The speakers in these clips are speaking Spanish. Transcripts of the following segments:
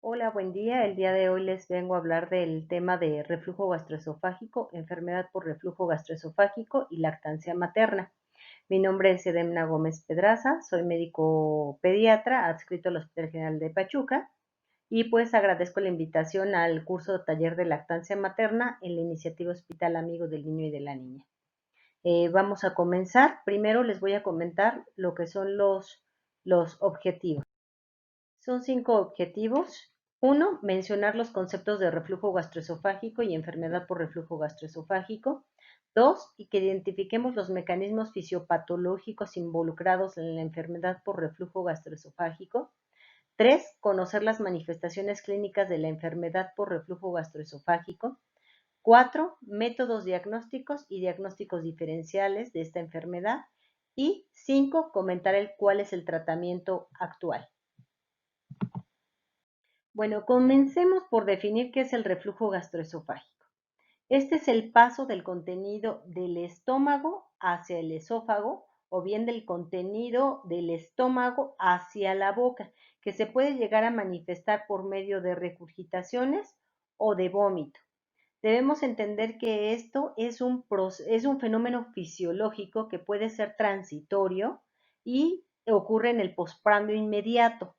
Hola, buen día. El día de hoy les vengo a hablar del tema de reflujo gastroesofágico, enfermedad por reflujo gastroesofágico y lactancia materna. Mi nombre es Edemna Gómez Pedraza, soy médico pediatra adscrito al Hospital General de Pachuca y pues agradezco la invitación al curso de taller de lactancia materna en la iniciativa Hospital Amigo del Niño y de la Niña. Vamos a comenzar. Primero les voy a comentar lo que son los objetivos. Son 5 objetivos. Uno, mencionar los conceptos de reflujo gastroesofágico y enfermedad por reflujo gastroesofágico. 2, y que identifiquemos los mecanismos fisiopatológicos involucrados en la enfermedad por reflujo gastroesofágico. 3, conocer las manifestaciones clínicas de la enfermedad por reflujo gastroesofágico. 4, métodos diagnósticos y diagnósticos diferenciales de esta enfermedad. Y 5, comentar cuál es el tratamiento actual. Bueno, comencemos por definir qué es el reflujo gastroesofágico. Este es el paso del contenido del estómago hacia el esófago o bien del contenido del estómago hacia la boca, que se puede llegar a manifestar por medio de regurgitaciones o de vómito. Debemos entender que esto es un fenómeno fisiológico que puede ser transitorio y ocurre en el postprandio inmediato.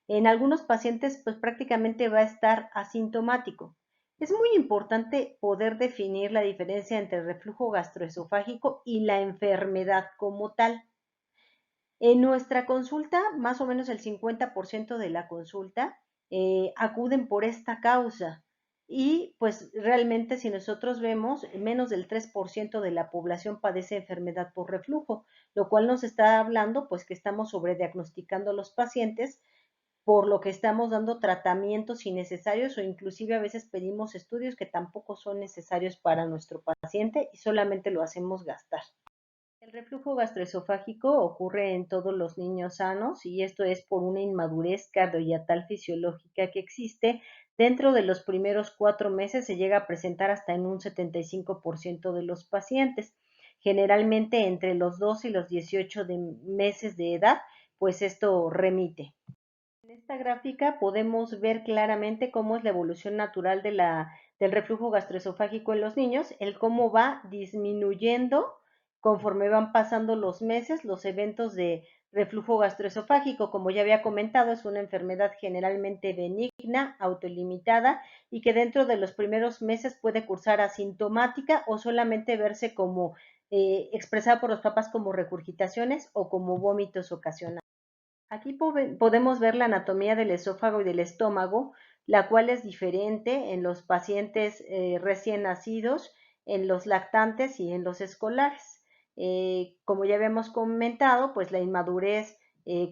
En algunos pacientes, pues prácticamente va a estar asintomático. Es muy importante poder definir la diferencia entre el reflujo gastroesofágico y la enfermedad como tal. En nuestra consulta, más o menos el 50% de la consulta acuden por esta causa. Y pues realmente si nosotros vemos, menos del 3% de la población padece enfermedad por reflujo, lo cual nos está hablando pues que estamos sobrediagnosticando a los pacientes, por lo que estamos dando tratamientos innecesarios o inclusive a veces pedimos estudios que tampoco son necesarios para nuestro paciente y solamente lo hacemos gastar. El reflujo gastroesofágico ocurre en todos los niños sanos y esto es por una inmadurez cardioyatal fisiológica que existe. Dentro de los primeros 4 meses se llega a presentar hasta en un 75% de los pacientes. Generalmente entre los 2 y los 18 meses de edad, pues esto remite. En esta gráfica podemos ver claramente cómo es la evolución natural del reflujo gastroesofágico en los niños, el cómo va disminuyendo conforme van pasando los meses, los eventos de reflujo gastroesofágico. Como ya había comentado, es una enfermedad generalmente benigna, autolimitada y que dentro de los primeros meses puede cursar asintomática o solamente verse como expresada por los papás como regurgitaciones o como vómitos ocasionales. Aquí podemos ver la anatomía del esófago y del estómago, la cual es diferente en los pacientes recién nacidos, en los lactantes y en los escolares. Como ya habíamos comentado, pues la inmadurez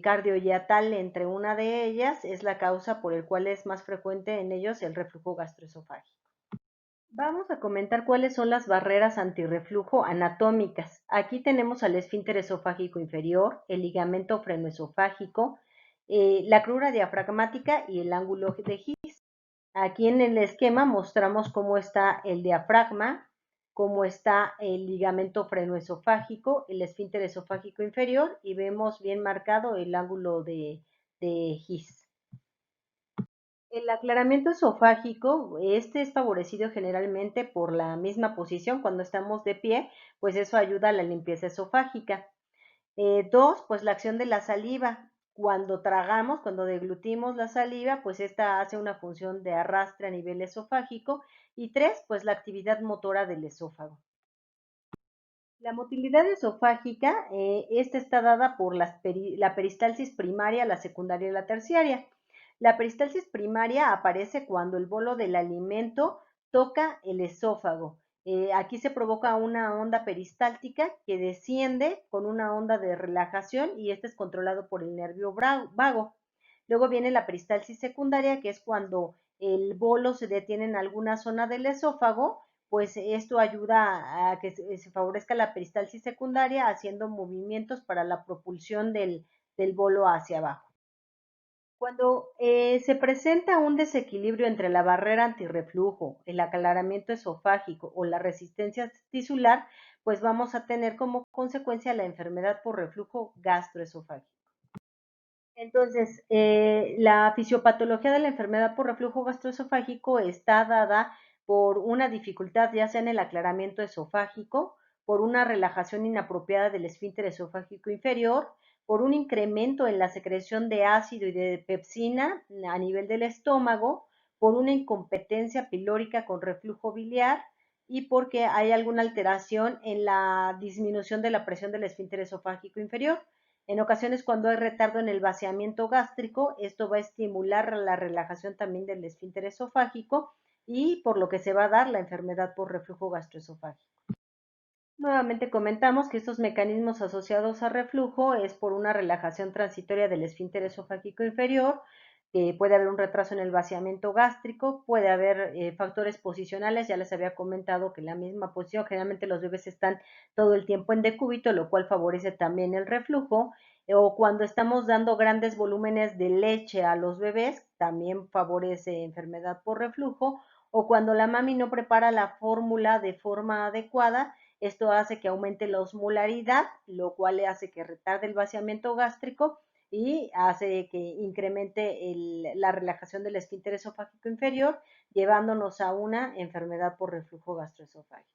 cardioyatal entre una de ellas es la causa por el cual es más frecuente en ellos el reflujo gastroesofágico. Vamos a comentar cuáles son las barreras antirreflujo anatómicas. Aquí tenemos al esfínter esofágico inferior, el ligamento frenoesofágico, la crura diafragmática y el ángulo de His. Aquí en el esquema mostramos cómo está el diafragma, cómo está el ligamento frenoesofágico, el esfínter esofágico inferior y vemos bien marcado el ángulo de His. El aclaramiento esofágico, este es favorecido generalmente por la misma posición cuando estamos de pie, pues eso ayuda a la limpieza esofágica. 2, pues la acción de la saliva. Cuando tragamos, cuando deglutimos la saliva, pues esta hace una función de arrastre a nivel esofágico. Y 3, pues la actividad motora del esófago. La motilidad esofágica, esta está dada por la peristalsis primaria, la secundaria y la terciaria. La peristalsis primaria aparece cuando el bolo del alimento toca el esófago. Aquí se provoca una onda peristáltica que desciende con una onda de relajación y este es controlado por el nervio vago. Luego viene la peristalsis secundaria, que es cuando el bolo se detiene en alguna zona del esófago, pues esto ayuda a que se favorezca la peristalsis secundaria haciendo movimientos para la propulsión del bolo hacia abajo. Cuando se presenta un desequilibrio entre la barrera antirreflujo, el aclaramiento esofágico o la resistencia tisular, pues vamos a tener como consecuencia la enfermedad por reflujo gastroesofágico. Entonces, la fisiopatología de la enfermedad por reflujo gastroesofágico está dada por una dificultad, ya sea en el aclaramiento esofágico, por una relajación inapropiada del esfínter esofágico inferior, por un incremento en la secreción de ácido y de pepsina a nivel del estómago, por una incompetencia pilórica con reflujo biliar y porque hay alguna alteración en la disminución de la presión del esfínter esofágico inferior. En ocasiones, cuando hay retardo en el vaciamiento gástrico, esto va a estimular la relajación también del esfínter esofágico y por lo que se va a dar la enfermedad por reflujo gastroesofágico. Nuevamente comentamos que estos mecanismos asociados a reflujo es por una relajación transitoria del esfínter esofágico inferior, puede haber un retraso en el vaciamiento gástrico, puede haber factores posicionales, ya les había comentado que la misma posición, generalmente los bebés están todo el tiempo en decúbito, lo cual favorece también el reflujo, o cuando estamos dando grandes volúmenes de leche a los bebés, también favorece enfermedad por reflujo, o cuando la mami no prepara la fórmula de forma adecuada, esto hace que aumente la osmolaridad, lo cual hace que retarde el vaciamiento gástrico y hace que incremente la relajación del esfínter esofágico inferior, llevándonos a una enfermedad por reflujo gastroesofágico.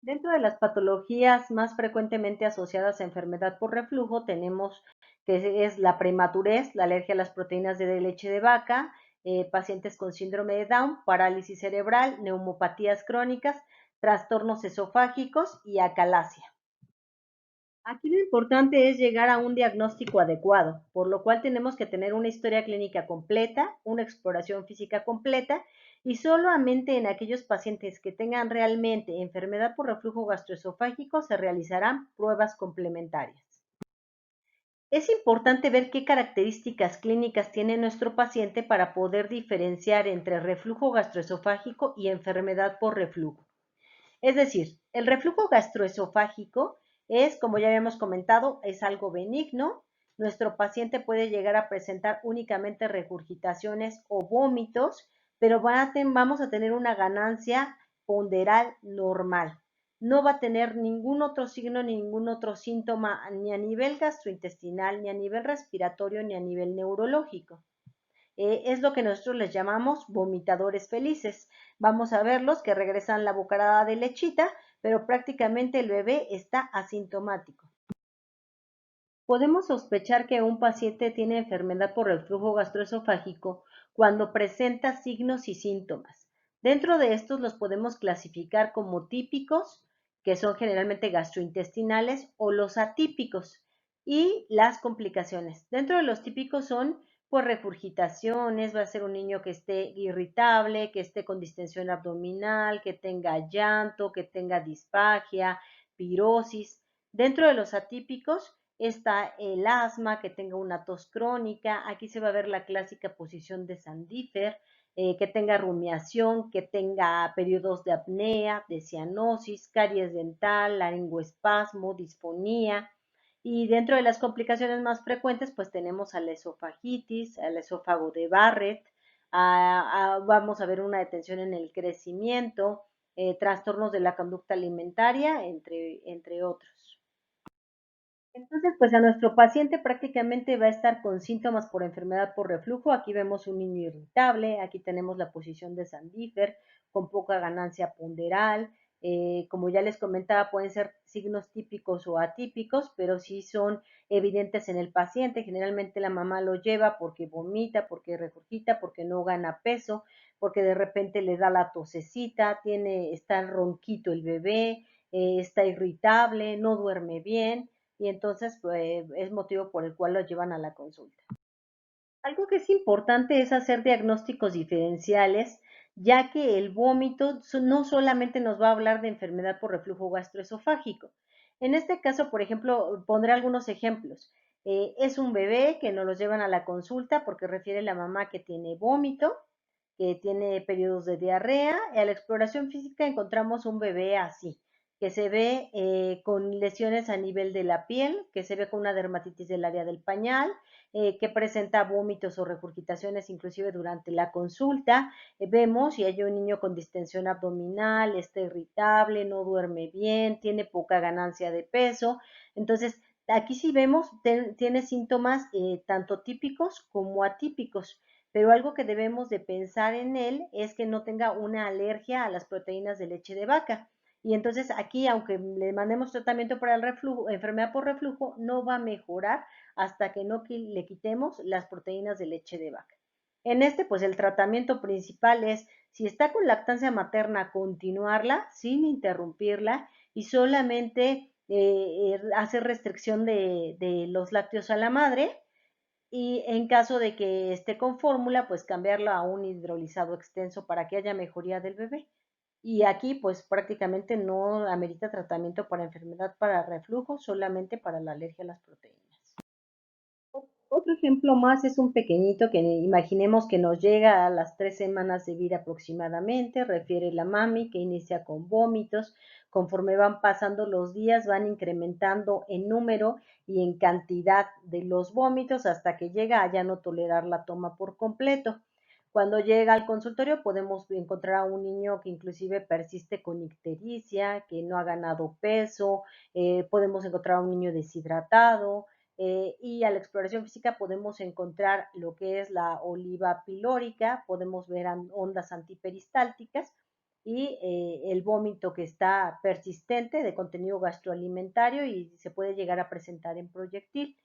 Dentro de las patologías más frecuentemente asociadas a enfermedad por reflujo tenemos que es la prematurez, la alergia a las proteínas de leche de vaca, pacientes con síndrome de Down, parálisis cerebral, neumopatías crónicas, trastornos esofágicos y acalasia. Aquí lo importante es llegar a un diagnóstico adecuado, por lo cual tenemos que tener una historia clínica completa, una exploración física completa y solamente en aquellos pacientes que tengan realmente enfermedad por reflujo gastroesofágico se realizarán pruebas complementarias. Es importante ver qué características clínicas tiene nuestro paciente para poder diferenciar entre reflujo gastroesofágico y enfermedad por reflujo. Es decir, el reflujo gastroesofágico es, como ya habíamos comentado, es algo benigno. Nuestro paciente puede llegar a presentar únicamente regurgitaciones o vómitos, pero vamos a tener una ganancia ponderal normal. No va a tener ningún otro signo, ni ningún otro síntoma, ni a nivel gastrointestinal, ni a nivel respiratorio, ni a nivel neurológico. Es lo que nosotros les llamamos vomitadores felices. Vamos a verlos que regresan la bocarada de lechita, pero prácticamente el bebé está asintomático. Podemos sospechar que un paciente tiene enfermedad por reflujo gastroesofágico cuando presenta signos y síntomas. Dentro de estos los podemos clasificar como típicos, que son generalmente gastrointestinales, o los atípicos, y las complicaciones. Dentro de los típicos son pues regurgitaciones, va a ser un niño que esté irritable, que esté con distensión abdominal, que tenga llanto, que tenga disfagia, pirosis. Dentro de los atípicos está el asma, que tenga una tos crónica, aquí se va a ver la clásica posición de Sandífer, que tenga rumiación, que tenga periodos de apnea, de cianosis, caries dental, laringoespasmo, disfonía. Y dentro de las complicaciones más frecuentes, pues tenemos a la esofagitis, al esófago de Barrett, vamos a ver una detención en el crecimiento, trastornos de la conducta alimentaria, entre otros. Entonces, pues a nuestro paciente prácticamente va a estar con síntomas por enfermedad por reflujo. Aquí vemos un niño irritable, aquí tenemos la posición de Sandífer, con poca ganancia ponderal. Como ya les comentaba, pueden ser signos típicos o atípicos, pero sí son evidentes en el paciente. Generalmente la mamá lo lleva porque vomita, porque regurgita, porque no gana peso, porque de repente le da la tosecita, está ronquito el bebé, está irritable, no duerme bien y entonces pues, es motivo por el cual lo llevan a la consulta. Algo que es importante es hacer diagnósticos diferenciales, ya que el vómito no solamente nos va a hablar de enfermedad por reflujo gastroesofágico. En este caso, por ejemplo, pondré algunos ejemplos. Es un bebé que nos lo llevan a la consulta porque refiere la mamá que tiene vómito, que tiene periodos de diarrea, y a la exploración física encontramos un bebé así, que se ve con lesiones a nivel de la piel, que se ve con una dermatitis del área del pañal, que presenta vómitos o regurgitaciones inclusive durante la consulta. Vemos si hay un niño con distensión abdominal, está irritable, no duerme bien, tiene poca ganancia de peso. Entonces, Aquí sí vemos, tiene síntomas tanto típicos como atípicos, pero algo que debemos de pensar en él es que no tenga una alergia a las proteínas de leche de vaca. Y entonces aquí, aunque le mandemos tratamiento para el reflujo, enfermedad por reflujo, no va a mejorar hasta que no le quitemos las proteínas de leche de vaca. En este, pues el tratamiento principal es, si está con lactancia materna, continuarla sin interrumpirla y solamente hacer restricción de los lácteos a la madre y en caso de que esté con fórmula, pues cambiarlo a un hidrolizado extenso para que haya mejoría del bebé. Y aquí pues prácticamente no amerita tratamiento para enfermedad para reflujo, solamente para la alergia a las proteínas. Otro ejemplo más es un pequeñito que imaginemos que nos llega a las 3 semanas de vida aproximadamente, refiere la mami, que inicia con vómitos, conforme van pasando los días van incrementando en número y en cantidad de los vómitos hasta que llega a ya no tolerar la toma por completo. Cuando llega al consultorio podemos encontrar a un niño que inclusive persiste con ictericia, que no ha ganado peso, podemos encontrar a un niño deshidratado, y a la exploración física podemos encontrar lo que es la oliva pilórica, podemos ver ondas antiperistálticas y el vómito que está persistente de contenido gastroalimentario y se puede llegar a presentar en proyectil.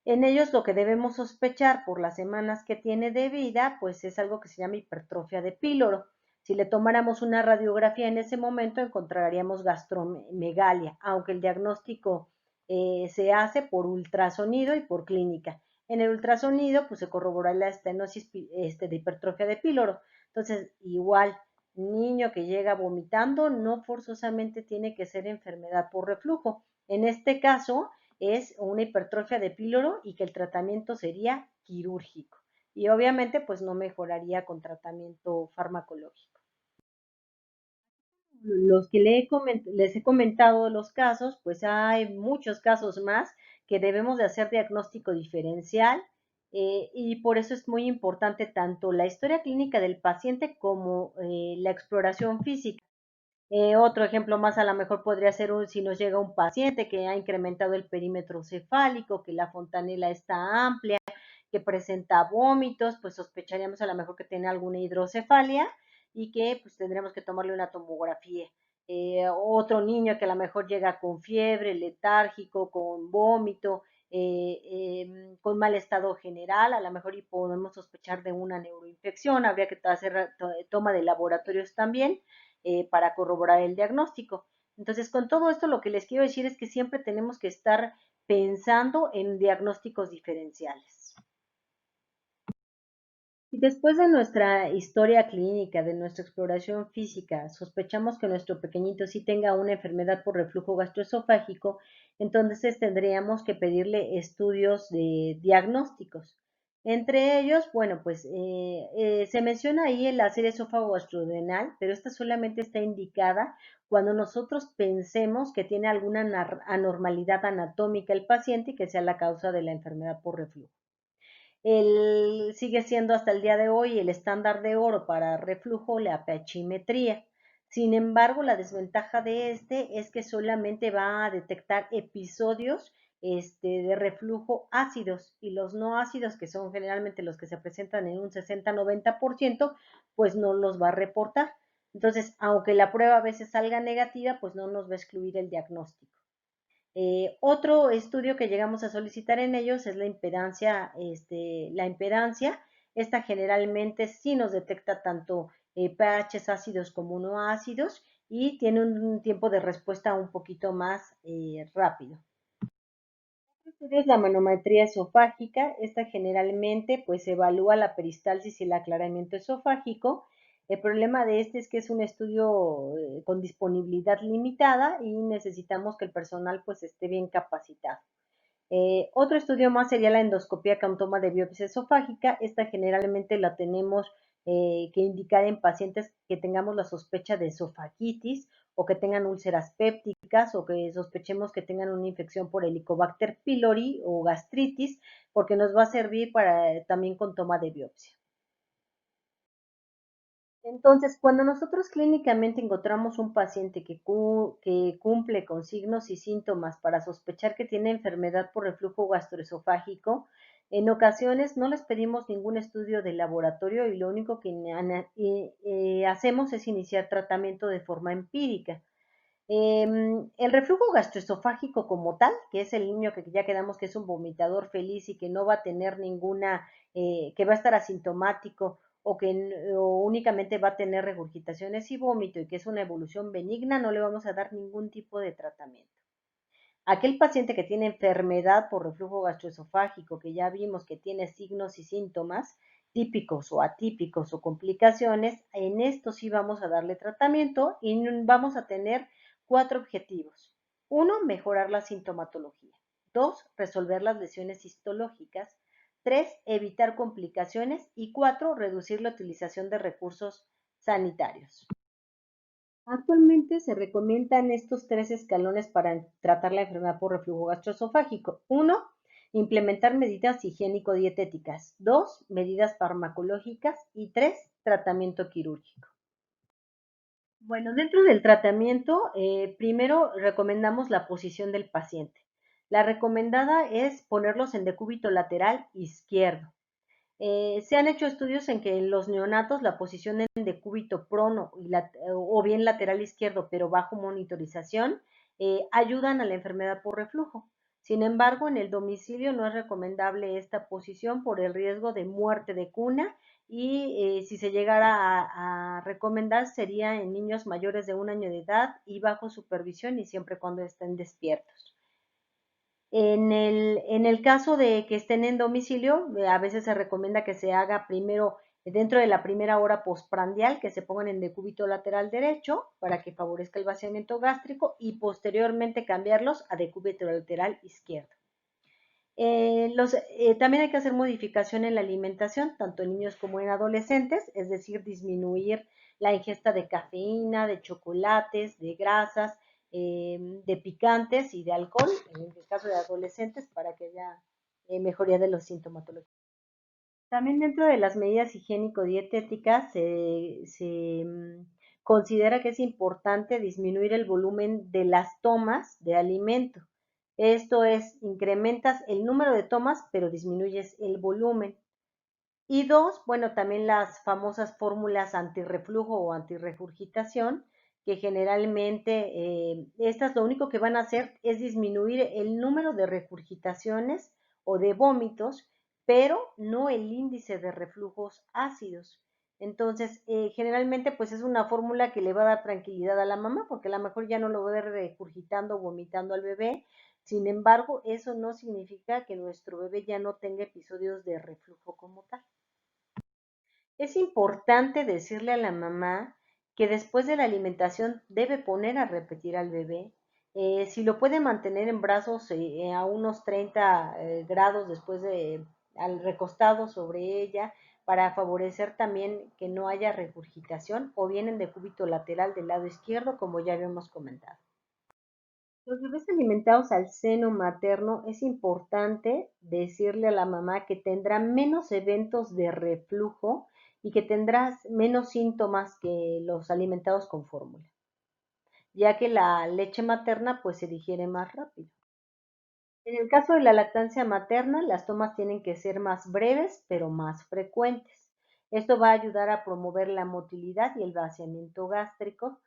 En ellos lo que debemos sospechar por las semanas que tiene de vida, pues es algo que se llama hipertrofia de píloro. Si le tomáramos una radiografía en ese momento, encontraríamos gastromegalia, aunque el diagnóstico se hace por ultrasonido y por clínica. En el ultrasonido, pues se corrobora la estenosis de hipertrofia de píloro. Entonces, igual, niño que llega vomitando no forzosamente tiene que ser enfermedad por reflujo. En este caso, es una hipertrofia de píloro y que el tratamiento sería quirúrgico. Y obviamente pues no mejoraría con tratamiento farmacológico. Los que les he comentado los casos, pues hay muchos casos más que debemos de hacer diagnóstico diferencial y por eso es muy importante tanto la historia clínica del paciente como la exploración física. Otro ejemplo más a lo mejor podría ser si nos llega un paciente que ha incrementado el perímetro cefálico, que la fontanela está amplia, que presenta vómitos, pues sospecharíamos a lo mejor que tiene alguna hidrocefalia y que pues tendremos que tomarle una tomografía. Otro niño que a lo mejor llega con fiebre, letárgico, con vómito, con mal estado general, a lo mejor y podemos sospechar de una neuroinfección, habría que hacer toma de laboratorios también para corroborar el diagnóstico. Entonces, con todo esto lo que les quiero decir es que siempre tenemos que estar pensando en diagnósticos diferenciales. Si después de nuestra historia clínica, de nuestra exploración física, sospechamos que nuestro pequeñito sí tenga una enfermedad por reflujo gastroesofágico, entonces tendríamos que pedirle estudios de diagnósticos. Entre ellos, bueno, pues se menciona ahí el hacer esófago gastrodenal, pero esta solamente está indicada cuando nosotros pensemos que tiene alguna anormalidad anatómica el paciente y que sea la causa de la enfermedad por reflujo. Sigue siendo hasta el día de hoy el estándar de oro para reflujo la pH-metría. Sin embargo, la desventaja de este es que solamente va a detectar episodios de reflujo ácidos y los no ácidos, que son generalmente los que se presentan en un 60-90%, pues no los va a reportar. Entonces, aunque la prueba a veces salga negativa, pues no nos va a excluir el diagnóstico. Otro estudio que llegamos a solicitar en ellos es la impedancia. La impedancia, esta generalmente sí nos detecta tanto pHs ácidos como no ácidos y tiene un tiempo de respuesta un poquito más rápido. Otro estudio es la manometría esofágica. Esta generalmente pues evalúa la peristalsis y el aclaramiento esofágico. El problema de este es que es un estudio con disponibilidad limitada y necesitamos que el personal pues esté bien capacitado. Otro estudio más sería la endoscopía con toma de biopsia esofágica. Esta generalmente la tenemos que indicar en pacientes que tengamos la sospecha de esofagitis o que tengan úlceras pépticas o que sospechemos que tengan una infección por Helicobacter pylori o gastritis, porque nos va a servir para también con toma de biopsia. Entonces, cuando nosotros clínicamente encontramos un paciente que cumple con signos y síntomas para sospechar que tiene enfermedad por reflujo gastroesofágico, en ocasiones no les pedimos ningún estudio de laboratorio y lo único que hacemos es iniciar tratamiento de forma empírica. El reflujo gastroesofágico como tal, que es el niño que ya quedamos que es un vomitador feliz y que no va a tener ninguna, que va a estar asintomático o únicamente va a tener regurgitaciones y vómito y que es una evolución benigna, no le vamos a dar ningún tipo de tratamiento. Aquel paciente que tiene enfermedad por reflujo gastroesofágico, que ya vimos que tiene signos y síntomas típicos o atípicos o complicaciones, en esto sí vamos a darle tratamiento y vamos a tener 4 objetivos. Uno, mejorar la sintomatología. Dos, resolver las lesiones histológicas. Tres, evitar complicaciones. Y cuatro, reducir la utilización de recursos sanitarios. Actualmente se recomiendan estos 3 escalones para tratar la enfermedad por reflujo gastroesofágico. Uno, implementar medidas higiénico-dietéticas. Dos, medidas farmacológicas. Y tres, tratamiento quirúrgico. Bueno, dentro del tratamiento, primero recomendamos la posición del paciente. La recomendada es ponerlos en decúbito lateral izquierdo. Se han hecho estudios en que en los neonatos la posición en decúbito prono o bien lateral izquierdo, pero bajo monitorización, ayudan a la enfermedad por reflujo. Sin embargo, en el domicilio no es recomendable esta posición por el riesgo de muerte de cuna y si se llegara a recomendar sería en niños mayores de 1 año de edad y bajo supervisión y siempre cuando estén despiertos. En el caso de que estén en domicilio, a veces se recomienda que se haga primero, dentro de la primera hora postprandial, que se pongan en decúbito lateral derecho para que favorezca el vaciamiento gástrico y posteriormente cambiarlos a decúbito lateral izquierdo. También hay que hacer modificación en la alimentación, tanto en niños como en adolescentes, es decir, disminuir la ingesta de cafeína, de chocolates, de grasas, de picantes y de alcohol, en el caso de adolescentes, para que haya mejoría de los sintomatología. También dentro de las medidas higiénico-dietéticas considera que es importante disminuir el volumen de las tomas de alimento. Esto es, incrementas el número de tomas, pero disminuyes el volumen. Y dos, bueno, también las famosas fórmulas antirreflujo o antirregurgitación, que generalmente estas lo único que van a hacer es disminuir el número de regurgitaciones o de vómitos, pero no el índice de reflujos ácidos. Entonces, generalmente pues es una fórmula que le va a dar tranquilidad a la mamá, porque a lo mejor ya no lo va a ver regurgitando o vomitando al bebé. Sin embargo, eso no significa que nuestro bebé ya no tenga episodios de reflujo como tal. Es importante decirle a la mamá que después de la alimentación debe poner a repetir al bebé. Si lo puede mantener en brazos a unos 30 grados después al recostado sobre ella para favorecer también que no haya regurgitación o bien en decúbito lateral del lado izquierdo como ya habíamos comentado. Los bebés alimentados al seno materno es importante decirle a la mamá que tendrá menos eventos de reflujo y que tendrá menos síntomas que los alimentados con fórmula, ya que la leche materna pues se digiere más rápido. En el caso de la lactancia materna, las tomas tienen que ser más breves pero más frecuentes. Esto va a ayudar a promover la motilidad y el vaciamiento gástrico,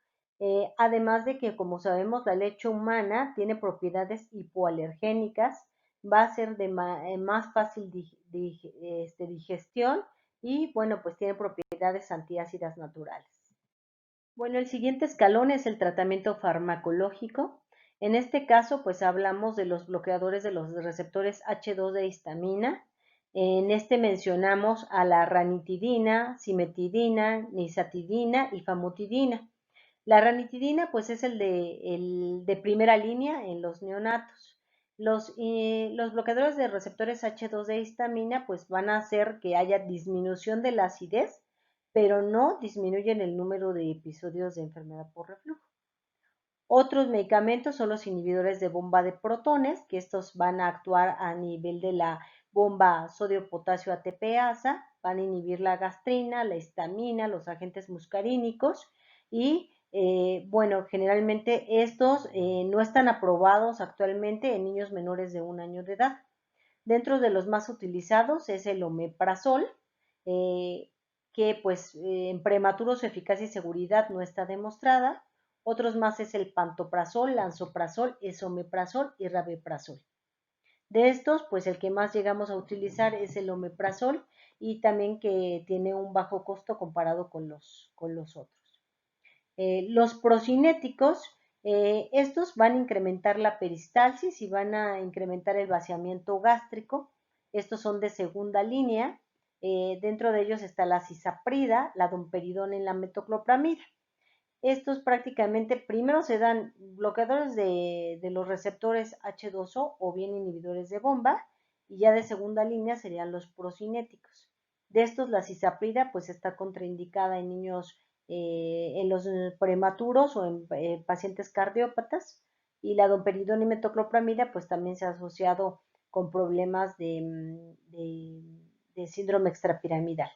además de que, como sabemos, la leche humana tiene propiedades hipoalergénicas, va a ser de más fácil digestión y, bueno, pues tiene propiedades antiácidas naturales. Bueno, el siguiente escalón es el tratamiento farmacológico. En este caso, pues hablamos de los bloqueadores de los receptores H2 de histamina. En este mencionamos a la ranitidina, cimetidina, nisatidina y famotidina. La ranitidina, pues es el de primera línea en los neonatos. Los bloqueadores de receptores H2 de histamina, pues van a hacer que haya disminución de la acidez, pero no disminuyen el número de episodios de enfermedad por reflujo. Otros medicamentos son los inhibidores de bomba de protones, que estos van a actuar a nivel de la bomba sodio-potasio ATPasa van a inhibir la gastrina, la histamina, los agentes muscarínicos y bueno, generalmente estos no están aprobados actualmente en niños menores de 1 año de edad. Dentro de los más utilizados es el omeprazol, eh, que pues en prematuros su eficacia y seguridad no está demostrada. Otros más es el pantoprazol, lansoprazol, esomeprazol y rabeprazol. De estos, pues el que más llegamos a utilizar es el omeprazol y también que tiene un bajo costo comparado con los otros. Los procinéticos, estos van a incrementar la peristalsis y van a incrementar el vaciamiento gástrico. Estos son de segunda línea. Dentro de ellos está la cisaprida, la domperidona y la metoclopramida. Estos prácticamente primero se dan bloqueadores de los receptores H2O o bien inhibidores de bomba y ya de segunda línea serían los procinéticos. De estos la cisaprida pues está contraindicada en niños, en los prematuros o en pacientes cardiópatas y la domperidona y metoclopramida pues también se ha asociado con problemas de síndrome extrapiramidal.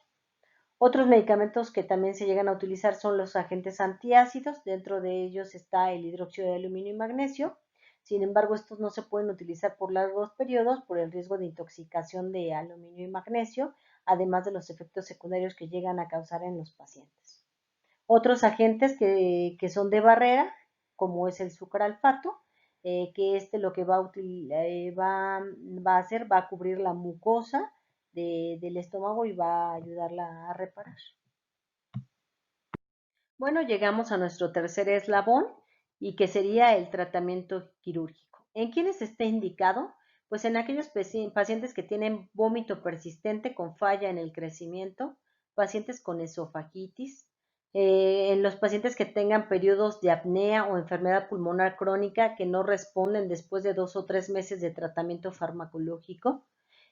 Otros medicamentos que también se llegan a utilizar son los agentes antiácidos, dentro de ellos está el hidróxido de aluminio y magnesio. Sin embargo, estos no se pueden utilizar por largos periodos por el riesgo de intoxicación de aluminio y magnesio, además de los efectos secundarios que llegan a causar en los pacientes. Otros agentes que son de barrera, como es el sucralfato, que lo que va a hacer, va a cubrir la mucosa del estómago y va a ayudarla a reparar. Bueno, llegamos a nuestro tercer eslabón y que sería el tratamiento quirúrgico. ¿En quiénes está indicado? Pues en aquellos pacientes que tienen vómito persistente con falla en el crecimiento, pacientes con esofagitis, en los pacientes que tengan periodos de apnea o enfermedad pulmonar crónica que no responden después de 2 o 3 meses de tratamiento farmacológico,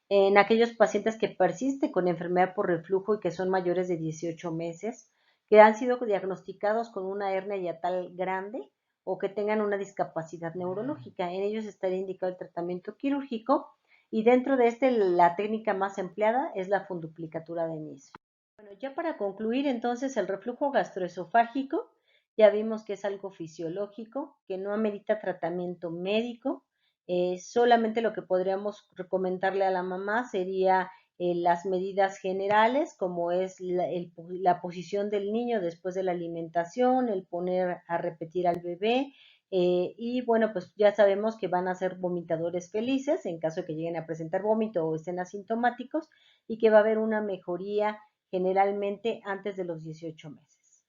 en aquellos pacientes que persisten con enfermedad por reflujo y que son mayores de 18 meses, que han sido diagnosticados con una hernia hiatal grande o que tengan una discapacidad neurológica. En ellos estaría indicado el tratamiento quirúrgico y dentro de la técnica más empleada es la funduplicatura de Nice. Bueno, ya para concluir, entonces, el reflujo gastroesofágico, ya vimos que es algo fisiológico, que no amerita tratamiento médico, solamente lo que podríamos recomendarle a la mamá sería las medidas generales, como es la posición del niño después de la alimentación, el poner a repetir al bebé, y bueno, pues ya sabemos que van a ser vomitadores felices en caso de que lleguen a presentar vómito o estén asintomáticos y que va a haber una mejoría generalmente antes de los 18 meses.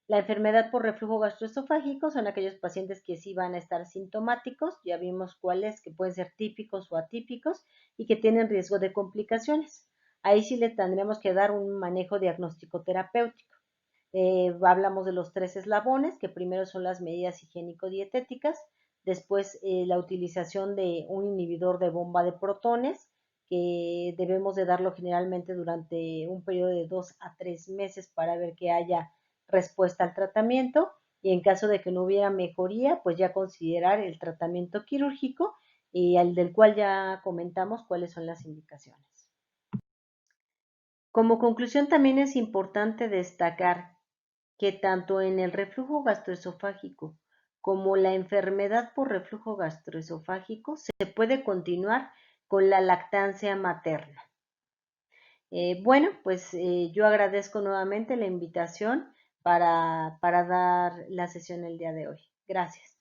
La enfermedad por reflujo gastroesofágico son aquellos pacientes que sí van a estar sintomáticos, ya vimos cuáles, que pueden ser típicos o atípicos y que tienen riesgo de complicaciones. Ahí sí le tendremos que dar un manejo diagnóstico terapéutico. Hablamos de los 3 eslabones, que primero son las medidas higiénico-dietéticas, después la utilización de un inhibidor de bomba de protones, que debemos de darlo generalmente durante un periodo de 2 a 3 meses para ver que haya respuesta al tratamiento y en caso de que no hubiera mejoría, pues ya considerar el tratamiento quirúrgico y al del cual ya comentamos cuáles son las indicaciones. Como conclusión, también es importante destacar que tanto en el reflujo gastroesofágico como la enfermedad por reflujo gastroesofágico se puede continuar con la lactancia materna. Bueno, pues yo agradezco nuevamente la invitación para dar la sesión el día de hoy. Gracias.